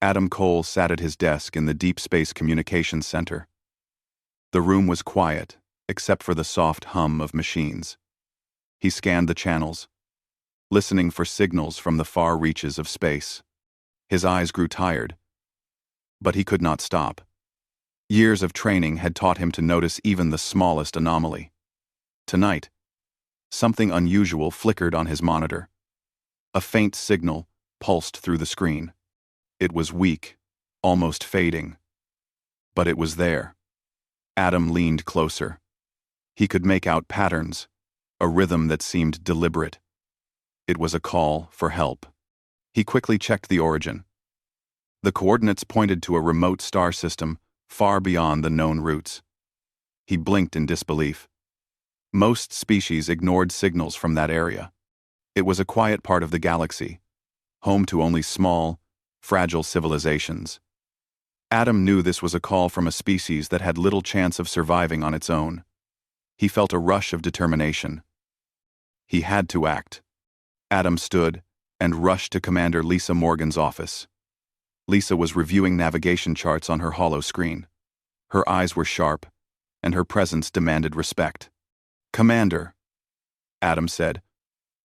Adam Cole sat at his desk in the Deep Space Communications Center. The room was quiet, except for the soft hum of machines. He scanned the channels, listening for signals from the far reaches of space. His eyes grew tired, but he could not stop. Years of training had taught him to notice even the smallest anomaly. Tonight, something unusual flickered on his monitor. A faint signal pulsed through the screen. It was weak, almost fading. But it was there. Adam leaned closer. He could make out patterns, a rhythm that seemed deliberate. It was a call for help. He quickly checked the origin. The coordinates pointed to a remote star system far beyond the known routes. He blinked in disbelief. Most species ignored signals from that area. It was a quiet part of the galaxy, home to only small, fragile civilizations. Adam knew this was a call from a species that had little chance of surviving on its own. He felt a rush of determination. He had to act. Adam stood and rushed to Commander Lisa Morgan's office. Lisa was reviewing navigation charts on her hollow screen. Her eyes were sharp, and her presence demanded respect. "Commander," Adam said,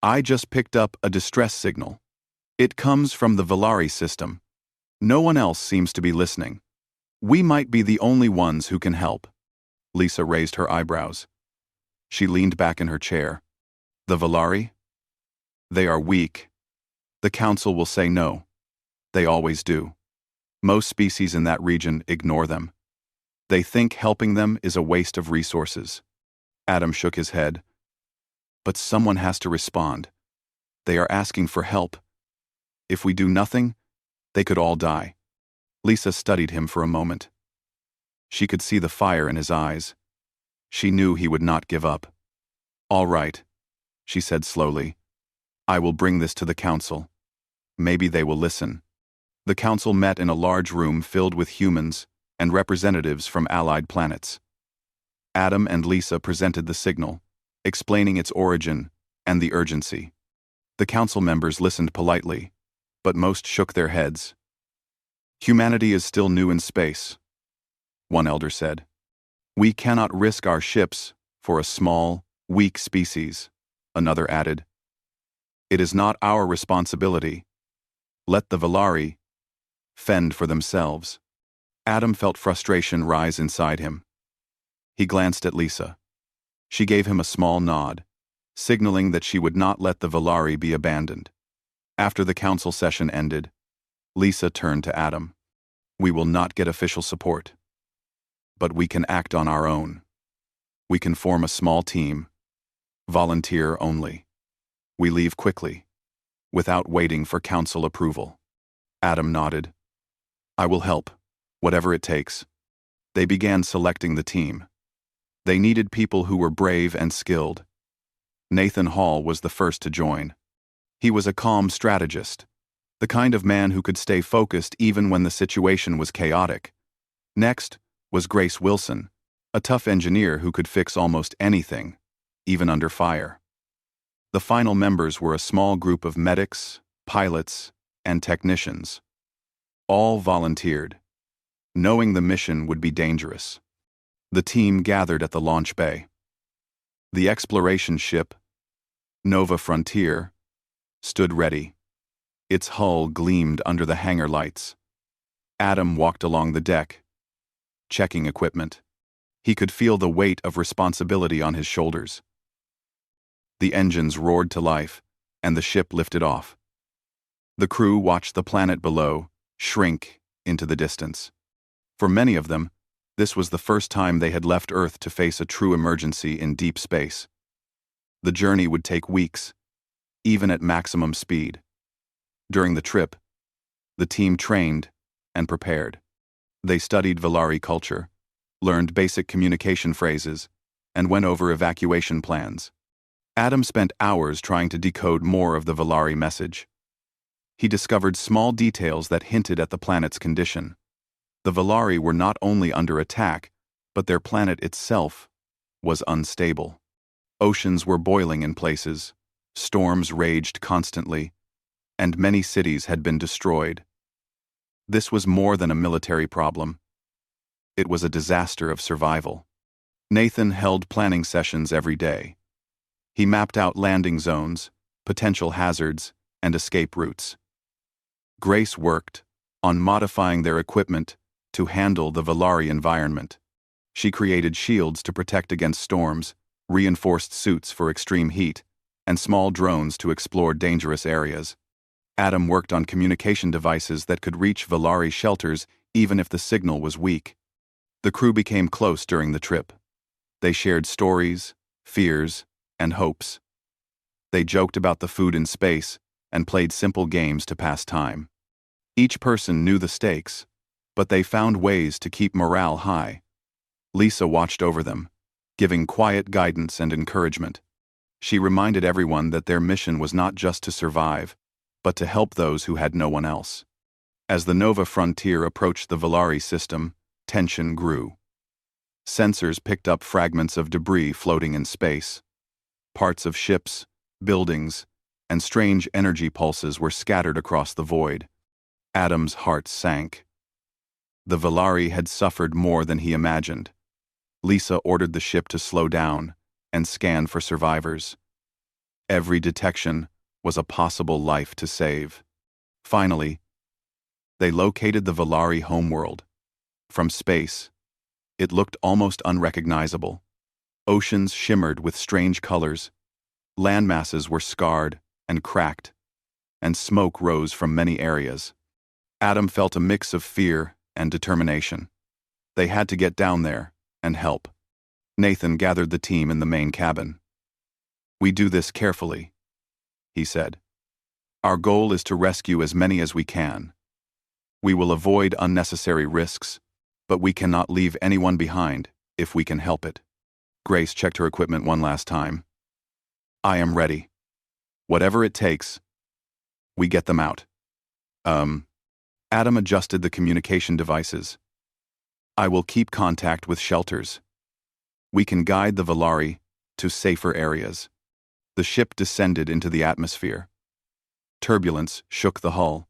"I just picked up a distress signal. It comes from the Valari system. No one else seems to be listening. We might be the only ones who can help." Lisa raised her eyebrows. She leaned back in her chair. "The Valari? They are weak. The Council will say no. They always do. Most species in that region ignore them. They think helping them is a waste of resources." Adam shook his head. "But someone has to respond. They are asking for help. If we do nothing, they could all die." Lisa studied him for a moment. She could see the fire in his eyes. She knew he would not give up. "All right," she said slowly. "I will bring this to the Council. Maybe they will listen." The Council met in a large room filled with humans and representatives from allied planets. Adam and Lisa presented the signal, explaining its origin and the urgency. The Council members listened politely, but most shook their heads. "Humanity is still new in space," one elder said. "We cannot risk our ships for a small, weak species," another added. "It is not our responsibility. Let the Valari fend for themselves." Adam felt frustration rise inside him. He glanced at Lisa. She gave him a small nod, signaling that she would not let the Valari be abandoned. After the council session ended, Lisa turned to Adam. "We will not get official support, but we can act on our own. We can form a small team, volunteer only. We leave quickly, without waiting for council approval." Adam nodded. "I will help, whatever it takes." They began selecting the team. They needed people who were brave and skilled. Nathan Hall was the first to join. He was a calm strategist, the kind of man who could stay focused even when the situation was chaotic. Next was Grace Wilson, a tough engineer who could fix almost anything, even under fire. The final members were a small group of medics, pilots, and technicians. All volunteered, knowing the mission would be dangerous. The team gathered at the launch bay. The exploration ship, Nova Frontier, stood ready. Its hull gleamed under the hangar lights. Adam walked along the deck, checking equipment. He could feel the weight of responsibility on his shoulders. The engines roared to life, and the ship lifted off. The crew watched the planet below shrink into the distance. For many of them, this was the first time they had left Earth to face a true emergency in deep space. The journey would take weeks, even at maximum speed. During the trip, the team trained and prepared. They studied Valari culture, learned basic communication phrases, and went over evacuation plans. Adam spent hours trying to decode more of the Valari message. He discovered small details that hinted at the planet's condition. The Valari were not only under attack, but their planet itself was unstable. Oceans were boiling in places, storms raged constantly, and many cities had been destroyed. This was more than a military problem. It was a disaster of survival. Nathan held planning sessions every day. He mapped out landing zones, potential hazards, and escape routes. Grace worked on modifying their equipment to handle the Valari environment. She created shields to protect against storms, reinforced suits for extreme heat, and small drones to explore dangerous areas. Adam worked on communication devices that could reach Valari shelters even if the signal was weak. The crew became close during the trip. They shared stories, fears, and hopes. They joked about the food in space and played simple games to pass time. Each person knew the stakes, but they found ways to keep morale high. Lisa watched over them, giving quiet guidance and encouragement. She reminded everyone that their mission was not just to survive, but to help those who had no one else. As the Nova frontier approached the Valari system, tension grew. Sensors picked up fragments of debris floating in space. Parts of ships, buildings, and strange energy pulses were scattered across the void. Adam's heart sank. The Valari had suffered more than he imagined. Lisa ordered the ship to slow down and scan for survivors. Every detection was a possible life to save. Finally, they located the Valari homeworld. From space, it looked almost unrecognizable. Oceans shimmered with strange colors. Landmasses were scarred and cracked, and smoke rose from many areas. Adam felt a mix of fear and determination. They had to get down there and help. Nathan gathered the team in the main cabin. "We do this carefully," he said. "Our goal is to rescue as many as we can. We will avoid unnecessary risks, but we cannot leave anyone behind if we can help it." Grace checked her equipment one last time. "I am ready. Whatever it takes, we get them out." Adam adjusted the communication devices. "I will keep contact with shelters. We can guide the Valari to safer areas." The ship descended into the atmosphere. Turbulence shook the hull.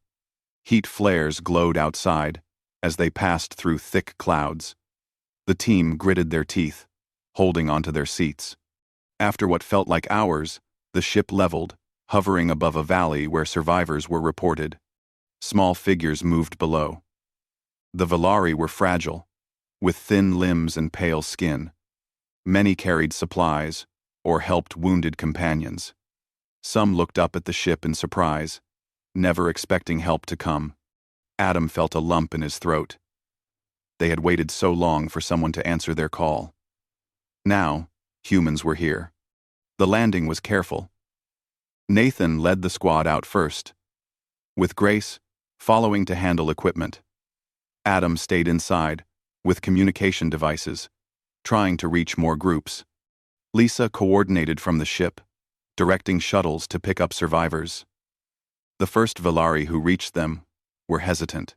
Heat flares glowed outside as they passed through thick clouds. The team gritted their teeth, holding onto their seats. After what felt like hours, the ship leveled, hovering above a valley where survivors were reported. Small figures moved below. The Valari were fragile, with thin limbs and pale skin. Many carried supplies or helped wounded companions. Some looked up at the ship in surprise, never expecting help to come. Adam felt a lump in his throat. They had waited so long for someone to answer their call. Now, humans were here. The landing was careful. Nathan led the squad out first, with Grace following to handle equipment. Adam stayed inside, with communication devices, trying to reach more groups. Lisa coordinated from the ship, directing shuttles to pick up survivors. The first Valari who reached them were hesitant.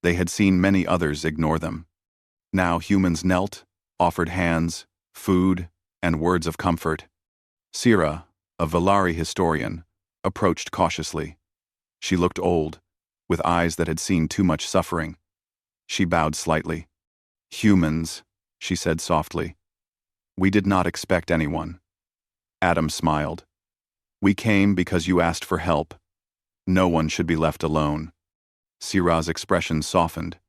They had seen many others ignore them. Now humans knelt, offered hands, food, and words of comfort. Sira, a Valari historian, approached cautiously. She looked old, with eyes that had seen too much suffering. She bowed slightly. "Humans," she said softly. "We did not expect anyone." Adam smiled. "We came because you asked for help. No one should be left alone." Sira's expression softened.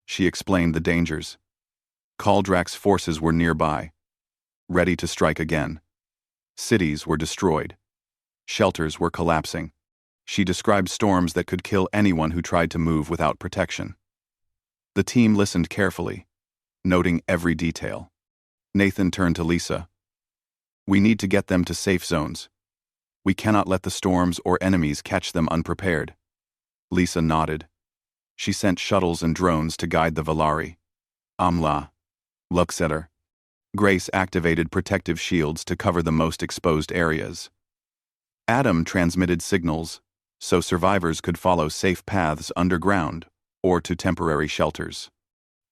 She explained the dangers. Kaldrak's forces were nearby, ready to strike again. Cities were destroyed. Shelters were collapsing. She described storms that could kill anyone who tried to move without protection. The team listened carefully, noting every detail. Nathan turned to Lisa. "We need to get them to safe zones. We cannot let the storms or enemies catch them unprepared." Lisa nodded. She sent shuttles and drones to guide the Valari. Amla. Luxetter. Grace activated protective shields to cover the most exposed areas. Adam transmitted signals so survivors could follow safe paths underground or to temporary shelters.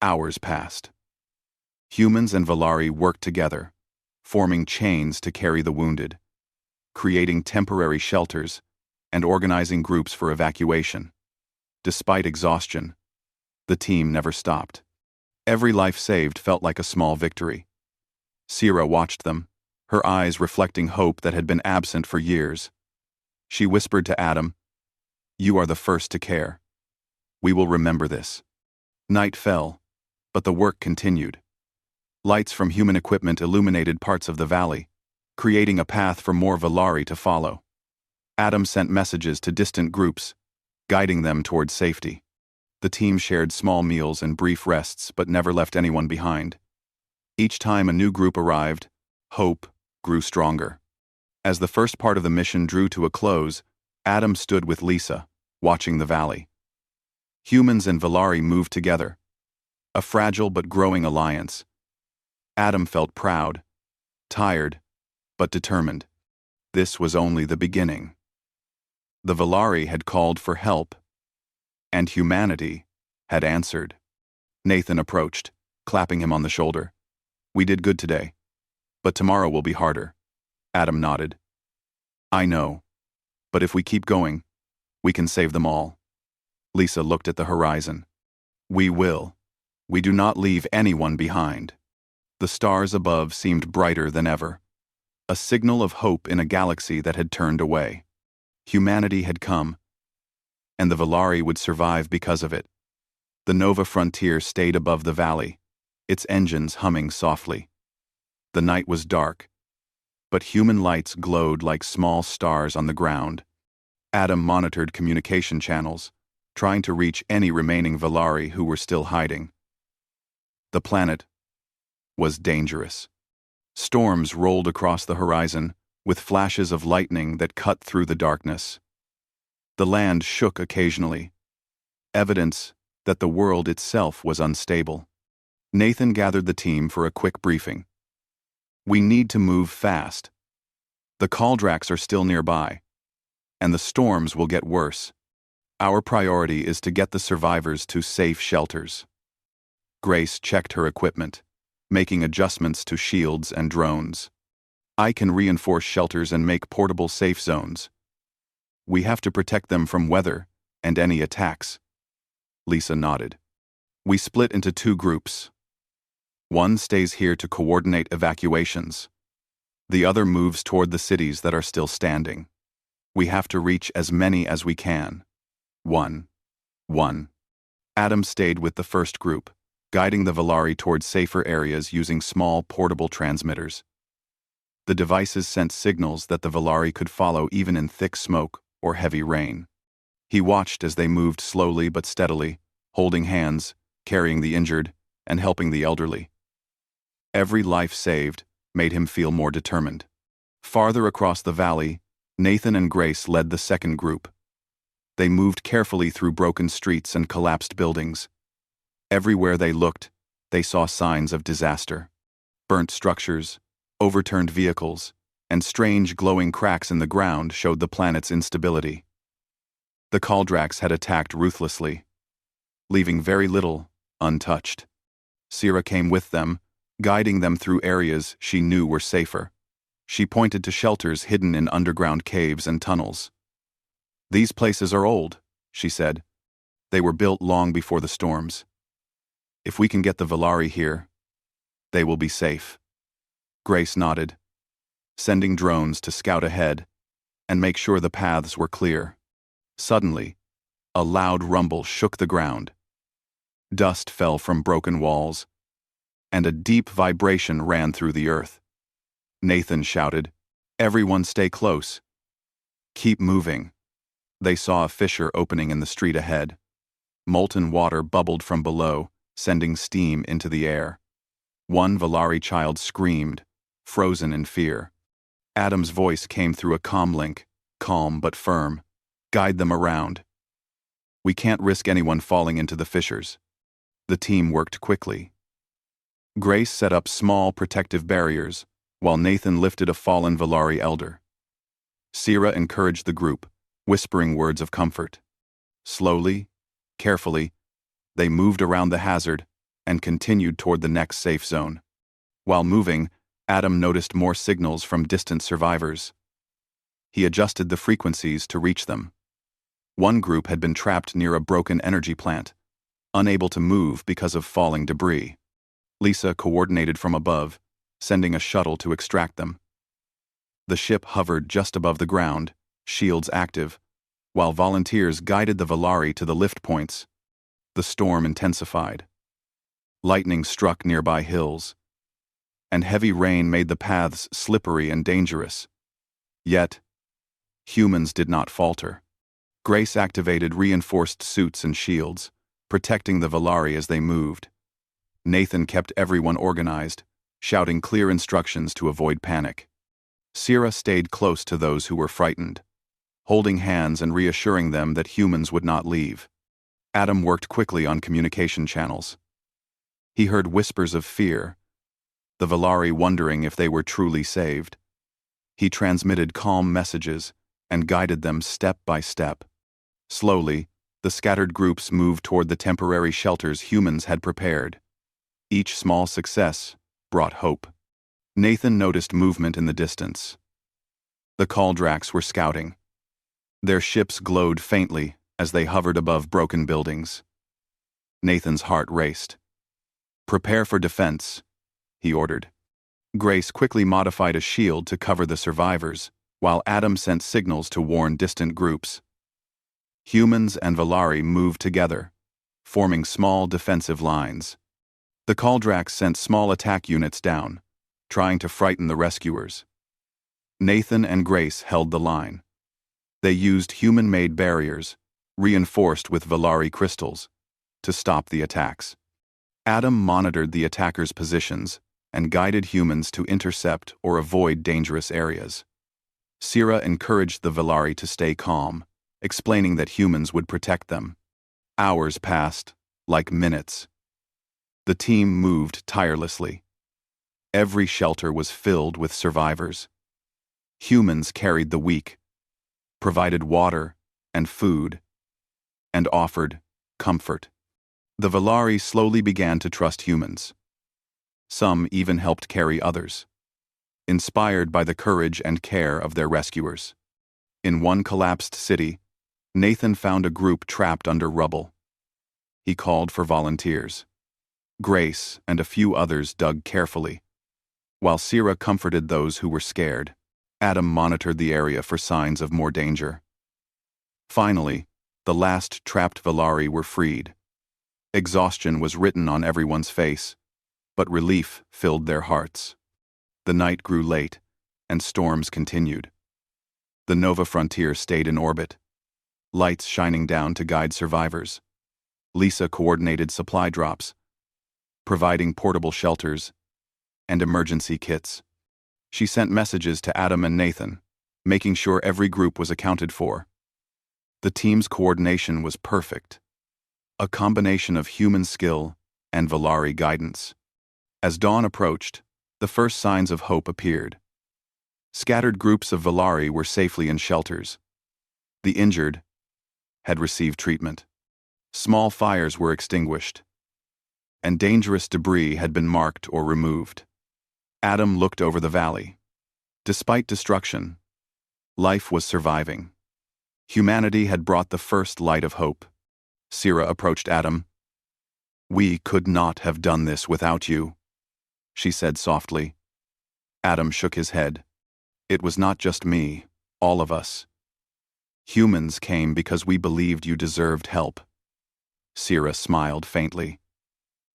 Hours passed. Humans and Valari worked together, forming chains to carry the wounded, creating temporary shelters, and organizing groups for evacuation. Despite exhaustion, the team never stopped. Every life saved felt like a small victory. Sira watched them, her eyes reflecting hope that had been absent for years. She whispered to Adam, "You are the first to care. We will remember this." Night fell, but the work continued. Lights from human equipment illuminated parts of the valley, creating a path for more Valari to follow. Adam sent messages to distant groups, guiding them towards safety. The team shared small meals and brief rests but never left anyone behind. Each time a new group arrived, hope grew stronger. As the first part of the mission drew to a close, Adam stood with Lisa, watching the valley. Humans and Valari moved together, a fragile but growing alliance. Adam felt proud, tired, but determined. This was only the beginning. The Valari had called for help, and humanity had answered. Nathan approached, clapping him on the shoulder. "We did good today, but tomorrow will be harder." Adam nodded. "I know, but if we keep going, we can save them all." Lisa looked at the horizon. "We will. We do not leave anyone behind." The stars above seemed brighter than ever, a signal of hope in a galaxy that had turned away. Humanity had come, and the Valari would survive because of it. The Nova frontier stayed above the valley, its engines humming softly. The night was dark, but human lights glowed like small stars on the ground. Adam monitored communication channels, trying to reach any remaining Valari who were still hiding. The planet was dangerous. Storms rolled across the horizon, with flashes of lightning that cut through the darkness. The land shook occasionally, evidence that the world itself was unstable. Nathan gathered the team for a quick briefing. "We need to move fast. The Caldraks are still nearby, and the storms will get worse. Our priority is to get the survivors to safe shelters." Grace checked her equipment, making adjustments to shields and drones. "I can reinforce shelters and make portable safe zones. We have to protect them from weather and any attacks." Lisa nodded. "We split into 2 groups. One stays here to coordinate evacuations. The other moves toward the cities that are still standing. We have to reach as many as we can. 1. Adam stayed with the first group, guiding the Valari toward safer areas using small portable transmitters. The devices sent signals that the Valari could follow even in thick smoke or heavy rain. He watched as they moved slowly but steadily, holding hands, carrying the injured, and helping the elderly. Every life saved made him feel more determined. Farther across the valley, Nathan and Grace led the second group. They moved carefully through broken streets and collapsed buildings. Everywhere they looked, they saw signs of disaster. Burnt structures, overturned vehicles, and strange glowing cracks in the ground showed the planet's instability. The Caldraks had attacked ruthlessly, leaving very little untouched. Sira came with them, guiding them through areas she knew were safer. She pointed to shelters hidden in underground caves and tunnels. "These places are old," she said. "They were built long before the storms. If we can get the Valari here, they will be safe." Grace nodded, sending drones to scout ahead and make sure the paths were clear. Suddenly, a loud rumble shook the ground. Dust fell from broken walls, and a deep vibration ran through the earth. Nathan shouted, "Everyone stay close. Keep moving." They saw a fissure opening in the street ahead. Molten water bubbled from below, sending steam into the air. One Valari child screamed, frozen in fear. Adam's voice came through a comlink, calm but firm. "Guide them around. We can't risk anyone falling into the fissures." The team worked quickly. Grace set up small protective barriers, while Nathan lifted a fallen Valari elder. Sira encouraged the group, whispering words of comfort. Slowly, carefully, they moved around the hazard and continued toward the next safe zone. While moving, Adam noticed more signals from distant survivors. He adjusted the frequencies to reach them. One group had been trapped near a broken energy plant, unable to move because of falling debris. Lisa coordinated from above, sending a shuttle to extract them. The ship hovered just above the ground, shields active, while volunteers guided the Valari to the lift points. The storm intensified. Lightning struck nearby hills, and heavy rain made the paths slippery and dangerous. Yet, humans did not falter. Grace activated reinforced suits and shields, protecting the Valari as they moved. Nathan kept everyone organized, shouting clear instructions to avoid panic. Sierra stayed close to those who were frightened, holding hands and reassuring them that humans would not leave. Adam worked quickly on communication channels. He heard whispers of fear, the Valari wondering if they were truly saved. He transmitted calm messages and guided them step by step. Slowly, the scattered groups moved toward the temporary shelters humans had prepared. Each small success brought hope. Nathan noticed movement in the distance. The Caldraks were scouting. Their ships glowed faintly as they hovered above broken buildings. Nathan's heart raced. "Prepare for defense," he ordered. Grace quickly modified a shield to cover the survivors, while Adam sent signals to warn distant groups. Humans and Valari moved together, forming small defensive lines. The Caldraks sent small attack units down, trying to frighten the rescuers. Nathan and Grace held the line. They used human-made barriers, reinforced with Valari crystals, to stop the attacks. Adam monitored the attackers' positions and guided humans to intercept or avoid dangerous areas. Sierra encouraged the Valari to stay calm, explaining that humans would protect them. Hours passed, like minutes. The team moved tirelessly. Every shelter was filled with survivors. Humans carried the weak, provided water and food, and offered comfort. The Valari slowly began to trust humans. Some even helped carry others, inspired by the courage and care of their rescuers. In one collapsed city, Nathan found a group trapped under rubble. He called for volunteers. Grace and a few others dug carefully, while Sierra comforted those who were scared. Adam monitored the area for signs of more danger. Finally, the last trapped Valari were freed. Exhaustion was written on everyone's face, but relief filled their hearts. The night grew late, and storms continued. The Nova Frontier stayed in orbit, lights shining down to guide survivors. Lisa coordinated supply drops, providing portable shelters and emergency kits. She sent messages to Adam and Nathan, making sure every group was accounted for. The team's coordination was perfect, a combination of human skill and Valari guidance. As dawn approached, the first signs of hope appeared. Scattered groups of Valari were safely in shelters. The injured had received treatment. Small fires were extinguished, and dangerous debris had been marked or removed. Adam looked over the valley. Despite destruction, life was surviving. Humanity had brought the first light of hope. Sierra approached Adam. "We could not have done this without you," she said softly. Adam shook his head. "It was not just me, all of us. Humans came because we believed you deserved help." Sierra smiled faintly.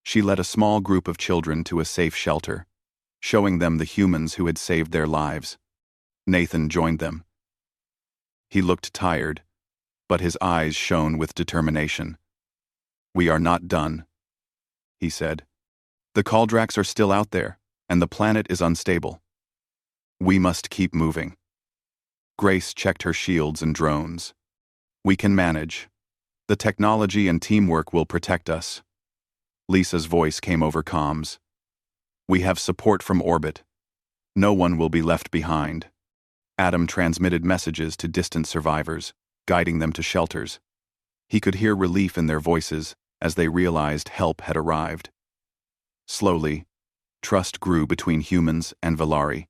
She led a small group of children to a safe shelter, showing them the humans who had saved their lives. Nathan joined them. He looked tired, but his eyes shone with determination. "We are not done," he said. "The Caldraks are still out there, and the planet is unstable. We must keep moving." Grace checked her shields and drones. "We can manage. The technology and teamwork will protect us." Lisa's voice came over comms. "We have support from orbit. No one will be left behind." Adam transmitted messages to distant survivors, guiding them to shelters. He could hear relief in their voices as they realized help had arrived. Slowly, trust grew between humans and Valari.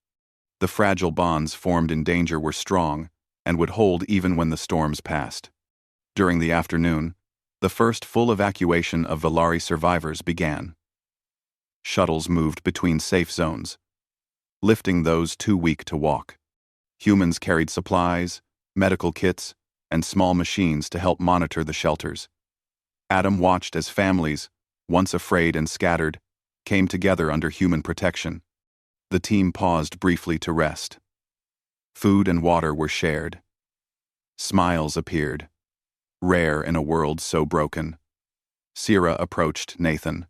The fragile bonds formed in danger were strong and would hold even when the storms passed. During the afternoon, the first full evacuation of Valari survivors began. Shuttles moved between safe zones, lifting those too weak to walk. Humans carried supplies, medical kits, and small machines to help monitor the shelters. Adam watched as families, once afraid and scattered, came together under human protection. The team paused briefly to rest. Food and water were shared. Smiles appeared, rare in a world so broken. Sira approached Nathan.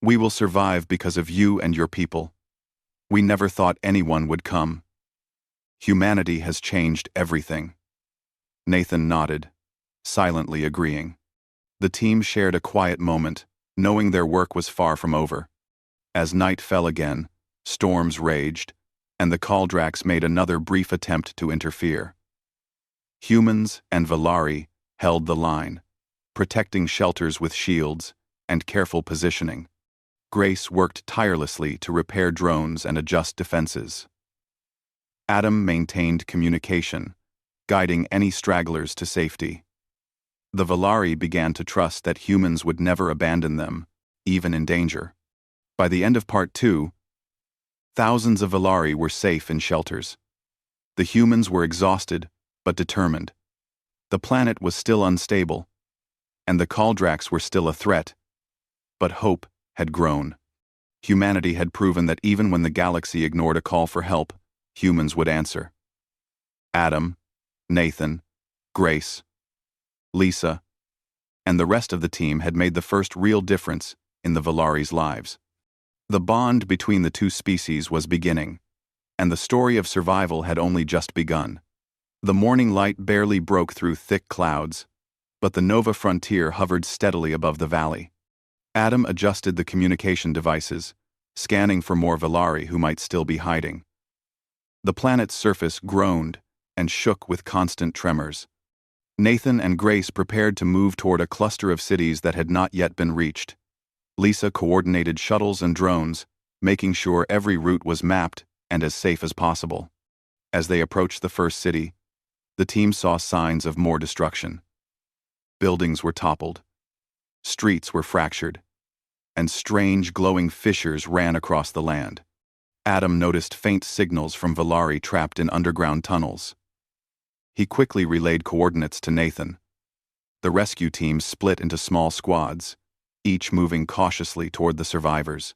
"We will survive because of you and your people. We never thought anyone would come. Humanity has changed everything." Nathan nodded, silently agreeing. The team shared a quiet moment, knowing their work was far from over. As night fell again, storms raged, and the Kaldraks made another brief attempt to interfere. Humans and Valari held the line, protecting shelters with shields and careful positioning. Grace worked tirelessly to repair drones and adjust defenses. Adam maintained communication, guiding any stragglers to safety. The Valari began to trust that humans would never abandon them, even in danger. By the end of Part 2, thousands of Valari were safe in shelters. The humans were exhausted, but determined. The planet was still unstable, and the Kaldraks were still a threat, but hope had grown. Humanity had proven that even when the galaxy ignored a call for help, humans would answer. Adam, Nathan, Grace, Lisa, and the rest of the team had made the first real difference in the Valari's lives. The bond between the two species was beginning, and the story of survival had only just begun. The morning light barely broke through thick clouds, but the Nova frontier hovered steadily above the valley. Adam adjusted the communication devices, scanning for more Valari who might still be hiding. The planet's surface groaned and shook with constant tremors. Nathan and Grace prepared to move toward a cluster of cities that had not yet been reached. Lisa coordinated shuttles and drones, making sure every route was mapped and as safe as possible. As they approached the first city, the team saw signs of more destruction. Buildings were toppled, streets were fractured, and strange glowing fissures ran across the land. Adam noticed faint signals from Valari trapped in underground tunnels. He quickly relayed coordinates to Nathan. The rescue team split into small squads, each moving cautiously toward the survivors.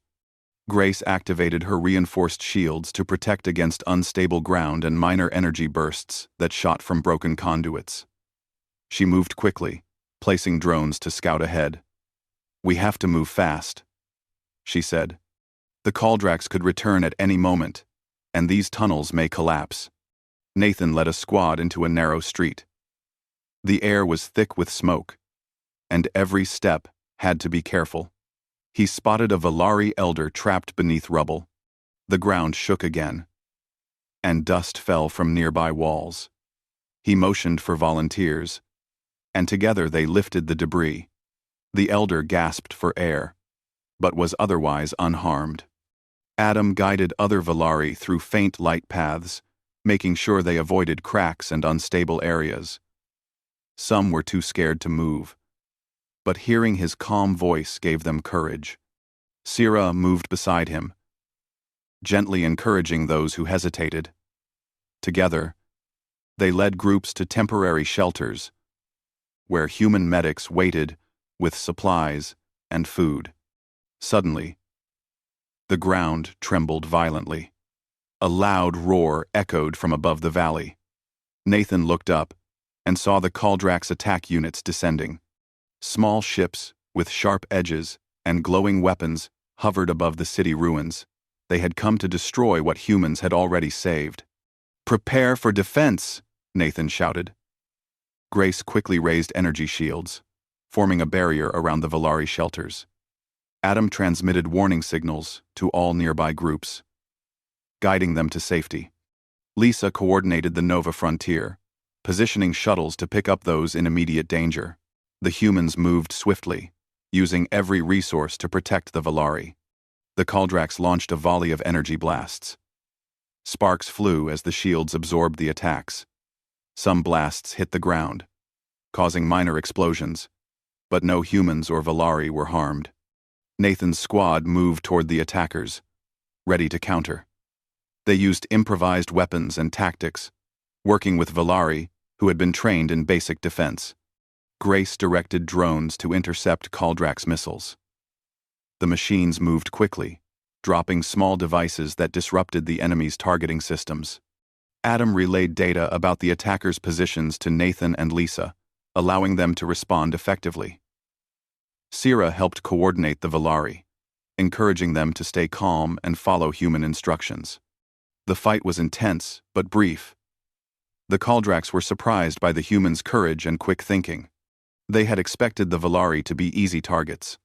Grace activated her reinforced shields to protect against unstable ground and minor energy bursts that shot from broken conduits. She moved quickly, placing drones to scout ahead. "We have to move fast," she said. "The Kaldraks could return at any moment, and these tunnels may collapse." Nathan led a squad into a narrow street. The air was thick with smoke, and every step had to be careful. He spotted a Valari elder trapped beneath rubble. The ground shook again, and dust fell from nearby walls. He motioned for volunteers, and together they lifted the debris. The elder gasped for air, but was otherwise unharmed. Adam guided other Valari through faint light paths, making sure they avoided cracks and unstable areas. Some were too scared to move, but hearing his calm voice gave them courage. Sira moved beside him, gently encouraging those who hesitated. Together, they led groups to temporary shelters, where human medics waited with supplies and food. Suddenly, the ground trembled violently. A loud roar echoed from above the valley. Nathan looked up and saw the Kaldraks attack units descending. Small ships with sharp edges and glowing weapons hovered above the city ruins. They had come to destroy what humans had already saved. "Prepare for defense," Nathan shouted. Grace quickly raised energy shields, forming a barrier around the Valari shelters. Adam transmitted warning signals to all nearby groups, guiding them to safety. Lisa coordinated the Nova frontier, positioning shuttles to pick up those in immediate danger. The humans moved swiftly, using every resource to protect the Valari. The Kaldraks launched a volley of energy blasts. Sparks flew as the shields absorbed the attacks. Some blasts hit the ground, causing minor explosions, but no humans or Valari were harmed. Nathan's squad moved toward the attackers, ready to counter. They used improvised weapons and tactics, working with Valari, who had been trained in basic defense. Grace directed drones to intercept Kaldrak's missiles. The machines moved quickly, dropping small devices that disrupted the enemy's targeting systems. Adam relayed data about the attackers' positions to Nathan and Lisa, allowing them to respond effectively. Sira helped coordinate the Valari, encouraging them to stay calm and follow human instructions. The fight was intense, but brief. The Kaldraks were surprised by the humans' courage and quick thinking. They had expected the Valari to be easy targets.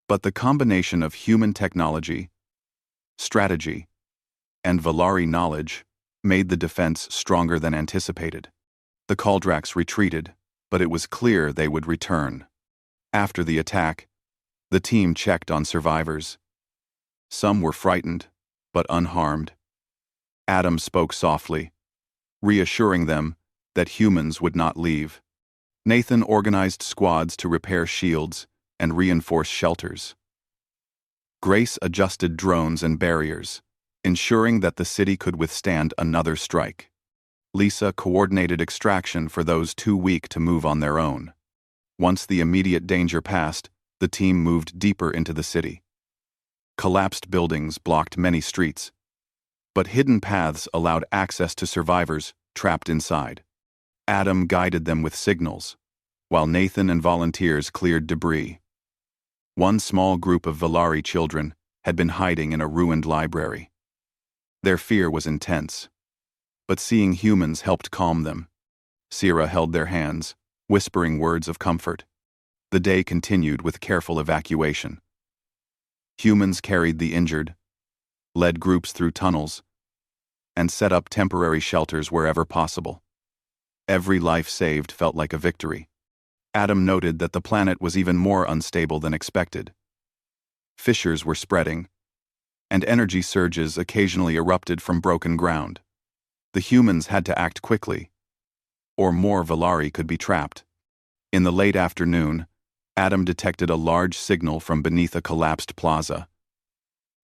But the combination of human technology, strategy, and Valari knowledge made the defense stronger than anticipated. The Kaldraks retreated, but it was clear they would return. After the attack, the team checked on survivors. Some were frightened, but unharmed. Adam spoke softly, reassuring them that humans would not leave. Nathan organized squads to repair shields and reinforce shelters. Grace adjusted drones and barriers, ensuring that the city could withstand another strike. Lisa coordinated extraction for those too weak to move on their own. Once the immediate danger passed, the team moved deeper into the city. Collapsed buildings blocked many streets, but hidden paths allowed access to survivors trapped inside. Adam guided them with signals, while Nathan and volunteers cleared debris. One small group of Valari children had been hiding in a ruined library. Their fear was intense, but seeing humans helped calm them. Sira held their hands, whispering words of comfort. The day continued with careful evacuation. Humans carried the injured, led groups through tunnels, and set up temporary shelters wherever possible. Every life saved felt like a victory. Adam noted that the planet was even more unstable than expected. Fissures were spreading, and energy surges occasionally erupted from broken ground. The humans had to act quickly, or more Valari could be trapped. In the late afternoon, Adam detected a large signal from beneath a collapsed plaza.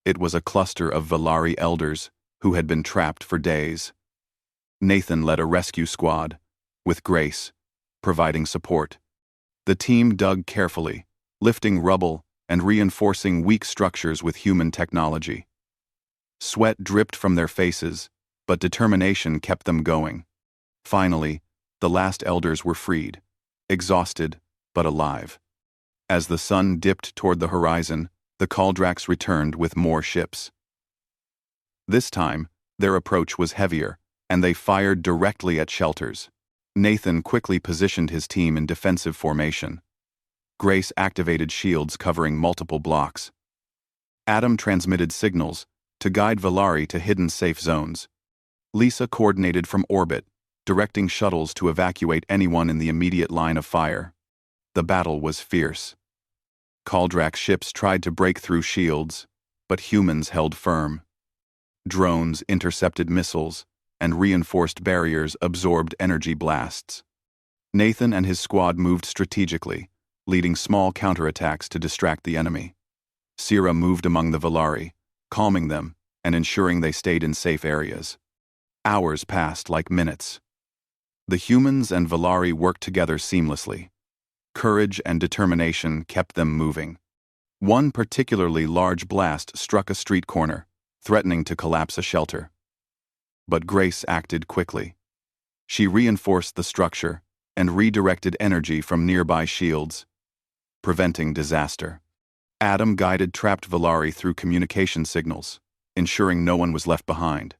It was a cluster of Valari elders who had been trapped for days. Nathan led a rescue squad, with Grace providing support. The team dug carefully, lifting rubble and reinforcing weak structures with human technology. Sweat dripped from their faces, but determination kept them going. Finally, the last elders were freed, exhausted but alive. As the sun dipped toward the horizon, the Kaldraks returned with more ships. This time, their approach was heavier, and they fired directly at shelters. Nathan quickly positioned his team in defensive formation. Grace activated shields covering multiple blocks. Adam transmitted signals to guide Valari to hidden safe zones. Lisa coordinated from orbit, directing shuttles to evacuate anyone in the immediate line of fire. The battle was fierce. Kaldrak ships tried to break through shields, but humans held firm. Drones intercepted missiles, and reinforced barriers absorbed energy blasts. Nathan and his squad moved strategically, leading small counterattacks to distract the enemy. Sira moved among the Valari, calming them and ensuring they stayed in safe areas. Hours passed like minutes. The humans and Valari worked together seamlessly. Courage and determination kept them moving. One particularly large blast struck a street corner, threatening to collapse a shelter. But Grace acted quickly. She reinforced the structure and redirected energy from nearby shields, preventing disaster. Adam guided trapped Valari through communication signals, ensuring no one was left behind.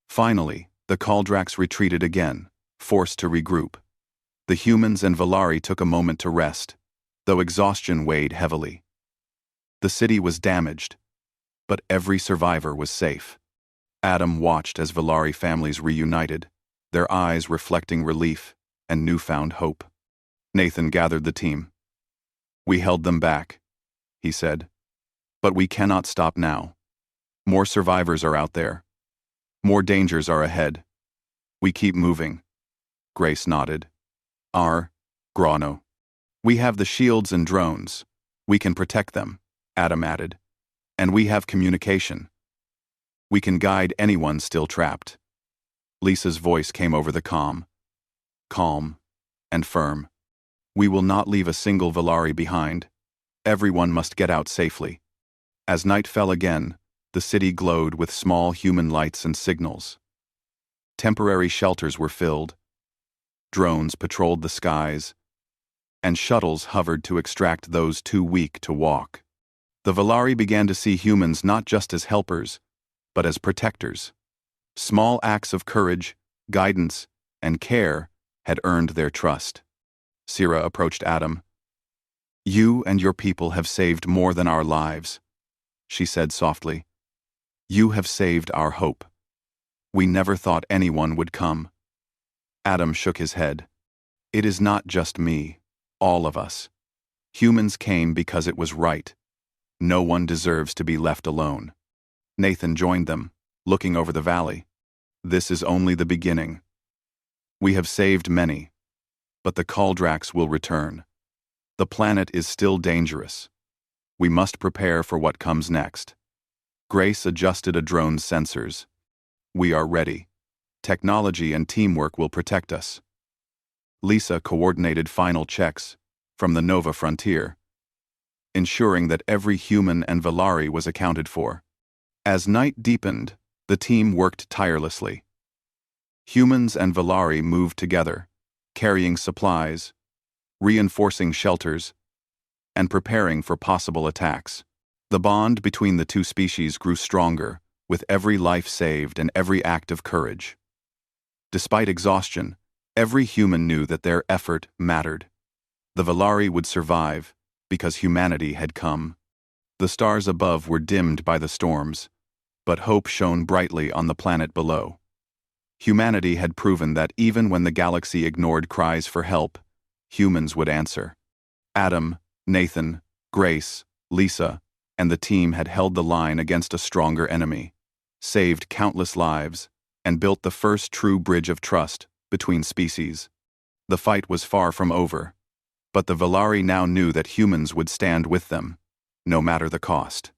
Finally, the Kaldraks retreated again, forced to regroup. The humans and Valari took a moment to rest, though exhaustion weighed heavily. The city was damaged, but every survivor was safe. Adam watched as Valari families reunited, their eyes reflecting relief and newfound hope. Nathan gathered the team. "We held them back," he said, "but we cannot stop now. More survivors are out there. More dangers are ahead. We keep moving." Grace nodded. Grano. We have the shields and drones. We can protect them, Adam added. And we have communication. We can guide anyone still trapped. Lisa's voice came over the comm. Calm and firm. We will not leave a single Valari behind. Everyone must get out safely. As night fell again, the city glowed with small human lights and signals. Temporary shelters were filled. Drones patrolled the skies, and shuttles hovered to extract those too weak to walk. The Valari began to see humans not just as helpers, but as protectors. Small acts of courage, guidance, and care had earned their trust. Sira approached Adam. "You and your people have saved more than our lives," she said softly. "You have saved our hope. We never thought anyone would come." Adam shook his head. "It is not just me, all of us. Humans came because it was right. No one deserves to be left alone." Nathan joined them, looking over the valley. "This is only the beginning. We have saved many, but the Kaldraks will return. The planet is still dangerous. We must prepare for what comes next." Grace adjusted a drone's sensors. "We are ready. Technology and teamwork will protect us." Lisa coordinated final checks from the Nova frontier, ensuring that every human and Valari was accounted for. As night deepened, the team worked tirelessly. Humans and Valari moved together, carrying supplies, reinforcing shelters, and preparing for possible attacks. The bond between the two species grew stronger, with every life saved and every act of courage. Despite exhaustion, every human knew that their effort mattered. The Valari would survive because humanity had come. The stars above were dimmed by the storms, but hope shone brightly on the planet below. Humanity had proven that even when the galaxy ignored cries for help, humans would answer. Adam, Nathan, Grace, Lisa, and the team had held the line against a stronger enemy, saved countless lives, and built the first true bridge of trust between species. The fight was far from over, but the Valari now knew that humans would stand with them, no matter the cost.